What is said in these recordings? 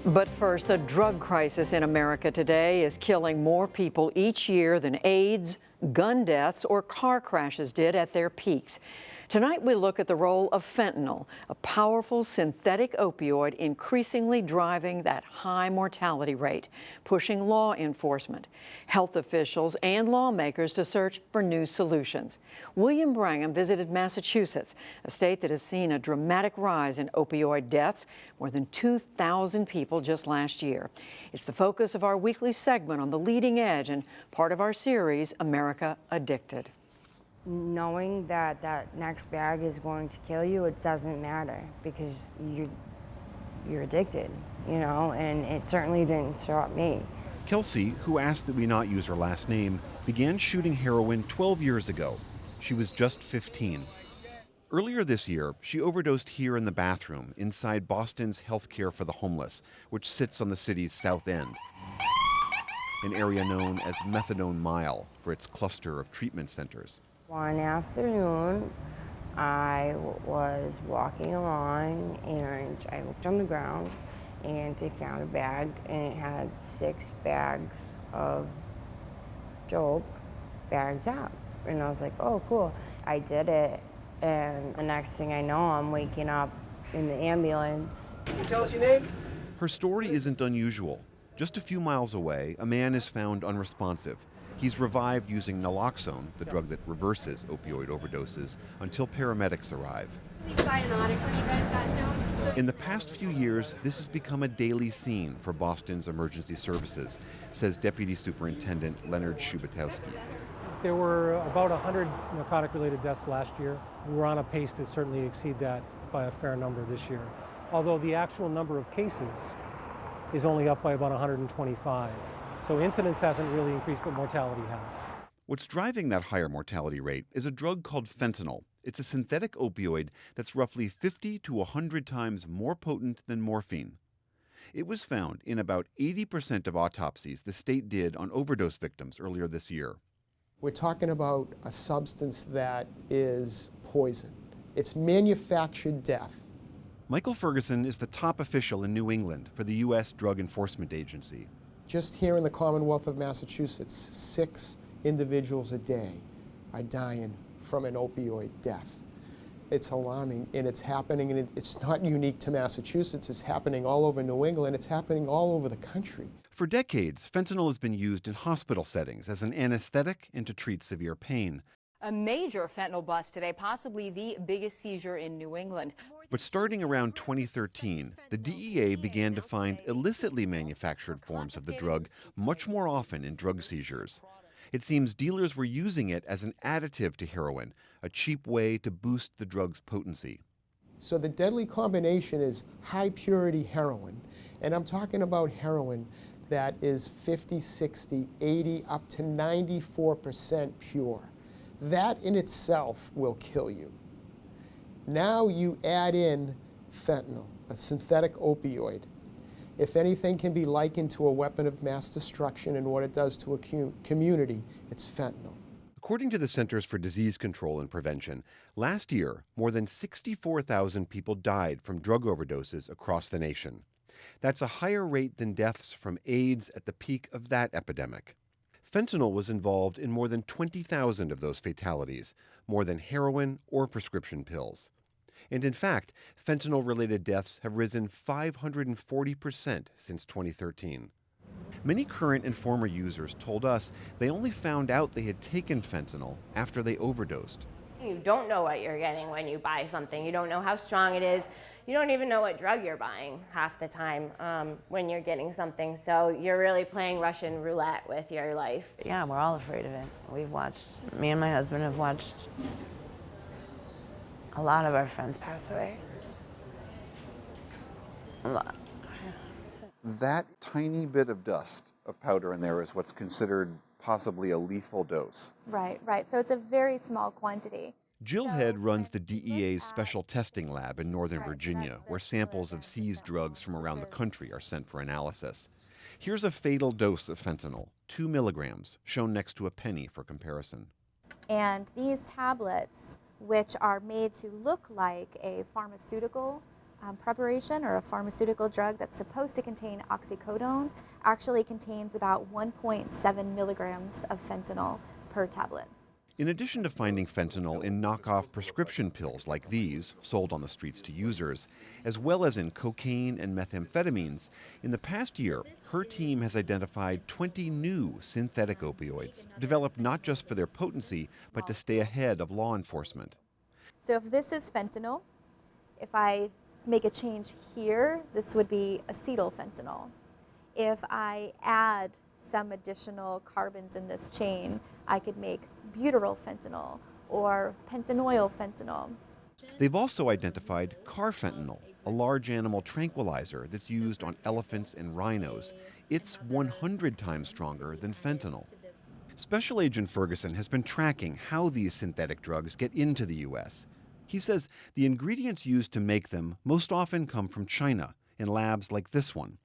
But first, the drug crisis in America today is killing more people each year than AIDS, gun deaths, or car crashes did at their peaks. Tonight, we look at the role of fentanyl, a powerful synthetic opioid increasingly driving that high mortality rate, pushing law enforcement, health officials, and lawmakers to search for new solutions. William Brangham visited Massachusetts, a state that has seen a dramatic rise in opioid deaths, more than 2,000 people just last year. It's the focus of our weekly segment on the leading edge and part of our series, America Addicted. Knowing that that next bag is going to kill you, it doesn't matter because you're addicted, you know, and it certainly didn't stop me. Kelsey, who asked that we not use her last name, began shooting heroin 12 years ago. She was just 15. Earlier this year, she overdosed here in the bathroom inside Boston's Healthcare for the Homeless, which sits on the city's south end, an area known as Methadone Mile for its cluster of treatment centers. One afternoon, I was walking along and I looked on the ground and I found a bag and it had 6 bags of dope bagged up. And I was like, oh, cool. I did it. And the next thing I know, I'm waking up in the ambulance. Can you tell us your name? Her story isn't unusual. Just a few miles away, a man is found unresponsive. He's revived using naloxone, the drug that reverses opioid overdoses, until paramedics arrive. In the past few years, this has become a daily scene for Boston's emergency services, says Deputy Superintendent Leonard Shubatowski. There were about 100 narcotic-related deaths last year. We're on a pace to certainly exceed that by a fair number this year, although the actual number of cases is only up by about 125. So incidence hasn't really increased, but mortality has. What's driving that higher mortality rate is a drug called fentanyl. It's a synthetic opioid that's roughly 50 to 100 times more potent than morphine. It was found in about 80% of autopsies the state did on overdose victims earlier this year. We're talking about a substance that is poison. It's manufactured death. Michael Ferguson is the top official in New England for the U.S. Drug Enforcement Agency. Just here in the Commonwealth of Massachusetts, 6 individuals a day are dying from an opioid death. It's alarming, and it's happening, and it's not unique to Massachusetts. It's happening all over New England. It's happening all over the country. For decades, fentanyl has been used in hospital settings as an anesthetic and to treat severe pain. A major fentanyl bust today, possibly the biggest seizure in New England. But starting around 2013, the DEA began to find illicitly manufactured forms of the drug much more often in drug seizures. It seems dealers were using it as an additive to heroin, a cheap way to boost the drug's potency. So the deadly combination is high purity heroin, and I'm talking about heroin that is 50, 60, 80, up to 94% pure. That in itself will kill you. Now you add in fentanyl, a synthetic opioid. If anything can be likened to a weapon of mass destruction and what it does to a community, it's fentanyl. According to the Centers for Disease Control and Prevention, last year, more than 64,000 people died from drug overdoses across the nation. That's a higher rate than deaths from AIDS at the peak of that epidemic. Fentanyl was involved in more than 20,000 of those fatalities, more than heroin or prescription pills. And in fact, fentanyl-related deaths have risen 540% since 2013. Many current and former users told us they only found out they had taken fentanyl after they overdosed. You don't know what you're getting when you buy something. You don't know how strong it is. You don't even know what drug you're buying half the time when you're getting something. So you're really playing Russian roulette with your life. Yeah, we're all afraid of it. Me and my husband have watched a lot of our friends pass away. A lot. That tiny bit of dust of powder in there is what's considered possibly a lethal dose. Right. So it's a very small quantity. Jill Head runs the DEA's Special Testing Lab in Northern Virginia, where samples of seized drugs from around the country are sent for analysis. Here's a fatal dose of fentanyl, 2 milligrams, shown next to a penny for comparison. And these tablets, which are made to look like a pharmaceutical preparation or a pharmaceutical drug that's supposed to contain oxycodone actually contains about 1.7 milligrams of fentanyl per tablet. In addition to finding fentanyl in knockoff prescription pills like these, sold on the streets to users, as well as in cocaine and methamphetamines, in the past year, her team has identified 20 new synthetic opioids, developed not just for their potency, but to stay ahead of law enforcement. So if this is fentanyl, if I make a change here, this would be acetylfentanyl. If I add some additional carbons in this chain, I could make butyrylfentanyl or pentanoyl fentanyl. They've also identified carfentanil, a large animal tranquilizer that's used on elephants and rhinos. It's 100 times stronger than fentanyl. Special Agent Ferguson has been tracking how these synthetic drugs get into the U.S. He says the ingredients used to make them most often come from China, in labs like this one.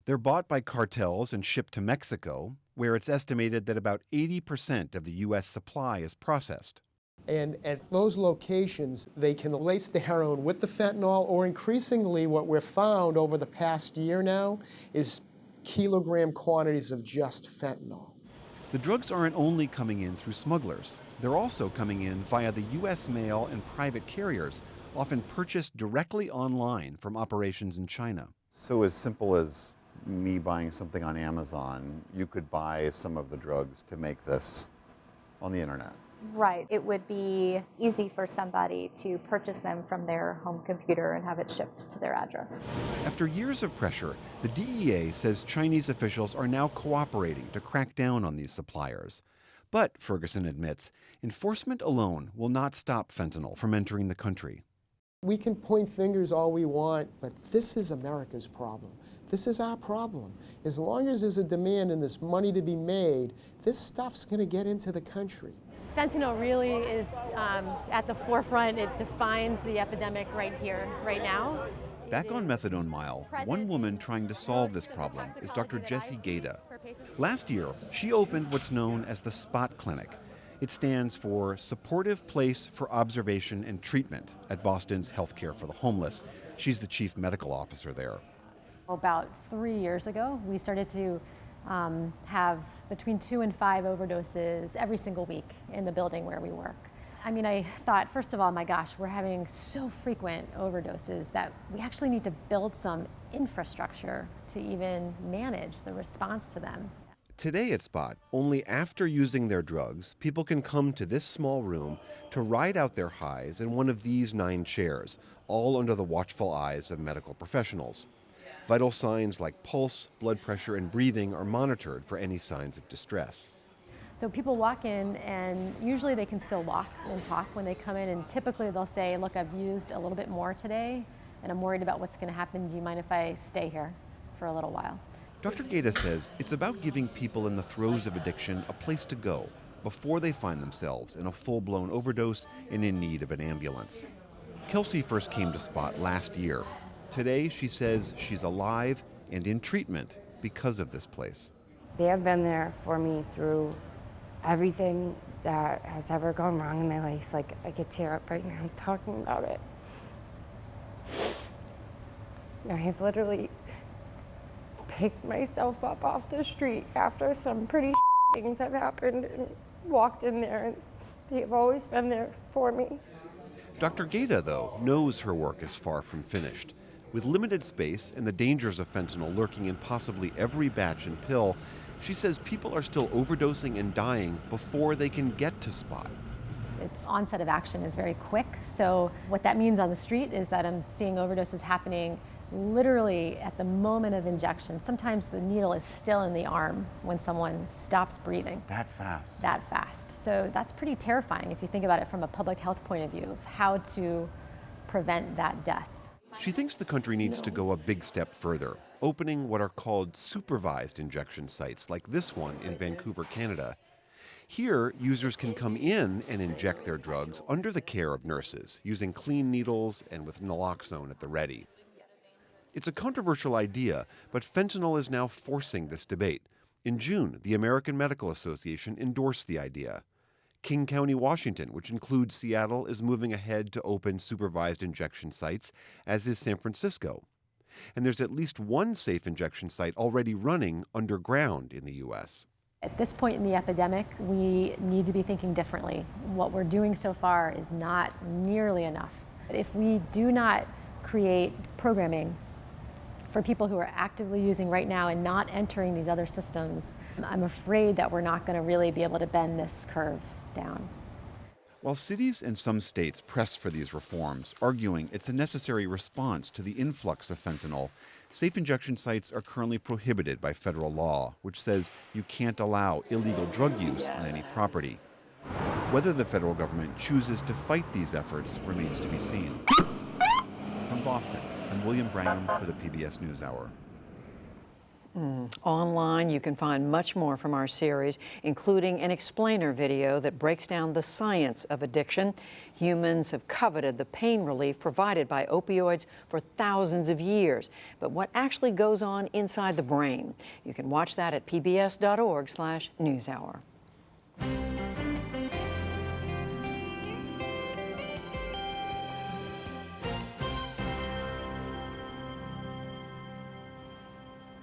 They're bought by cartels and shipped to Mexico, where it's estimated that about 80% of the U.S. supply is processed. And at those locations, they can lace the heroin with the fentanyl, or increasingly what we've found over the past year now is kilogram quantities of just fentanyl. The drugs aren't only coming in through smugglers. They're also coming in via the U.S. mail and private carriers, often purchased directly online from operations in China. So as simple as me buying something on Amazon, you could buy some of the drugs to make this on the internet. Right. It would be easy for somebody to purchase them from their home computer and have it shipped to their address. After years of pressure, the DEA says Chinese officials are now cooperating to crack down on these suppliers. But, Ferguson admits, enforcement alone will not stop fentanyl from entering the country. We can point fingers all we want, but this is America's problem. This is our problem. As long as there's a demand and there's money to be made, this stuff's going to get into the country. Fentanyl really is at the forefront. It defines the epidemic right here, right now. Back on Methadone Mile, one woman trying to solve this problem is Dr. Jessie Gaeta. Last year, she opened what's known as the SPOT Clinic. It stands for Supportive Place for Observation and Treatment at Boston's Healthcare for the Homeless. She's the chief medical officer there. About 3 years ago, we started to have between 2 and 5 overdoses every single week in the building where we work. I mean, I thought, first of all, my gosh, we're having so frequent overdoses that we actually need to build some infrastructure to even manage the response to them. Today at Spot, only after using their drugs, people can come to this small room to ride out their highs in one of these 9 chairs, all under the watchful eyes of medical professionals. Vital signs like pulse, blood pressure, and breathing are monitored for any signs of distress. So people walk in, and usually they can still walk and talk when they come in, and typically they'll say, look, I've used a little bit more today, and I'm worried about what's going to happen. Do you mind if I stay here for a little while? Dr. Gaeta says it's about giving people in the throes of addiction a place to go before they find themselves in a full-blown overdose and in need of an ambulance. Kelsey first came to Spot last year. Today, she says she's alive and in treatment because of this place. They have been there for me through everything that has ever gone wrong in my life. Like, I could tear up right now talking about it. I have literally picked myself up off the street after some pretty things have happened and walked in there, and they've always been there for me. Dr. Gaeta, though, knows her work is far from finished. With limited space and the dangers of fentanyl lurking in possibly every batch and pill, she says people are still overdosing and dying before they can get to Spot. Its onset of action is very quick, so what that means on the street is that I'm seeing overdoses happening literally at the moment of injection. Sometimes the needle is still in the arm when someone stops breathing. That fast? That fast. So that's pretty terrifying if you think about it from a public health point of view of how to prevent that death. She thinks the country needs to go a big step further, opening what are called supervised injection sites, like this one in Vancouver, Canada. Here, users can come in and inject their drugs under the care of nurses, using clean needles and with naloxone at the ready. It's a controversial idea, but fentanyl is now forcing this debate. In June, the American Medical Association endorsed the idea. King County, Washington, which includes Seattle, is moving ahead to open supervised injection sites, as is San Francisco. And there's at least one safe injection site already running underground in the U.S. At this point in the epidemic, we need to be thinking differently. What we're doing so far is not nearly enough. If we do not create programming for people who are actively using right now and not entering these other systems, I'm afraid that we're not going to really be able to bend this curve down. While cities and some states press for these reforms, arguing it's a necessary response to the influx of fentanyl, safe injection sites are currently prohibited by federal law, which says you can't allow illegal drug use on any property. Whether the federal government chooses to fight these efforts remains to be seen. From Boston, I'm William Brangham for the PBS NewsHour. Online, you can find much more from our series, including an explainer video that breaks down the science of addiction. Humans have coveted the pain relief provided by opioids for thousands of years. But what actually goes on inside the brain? You can watch that at pbs.org/newshour.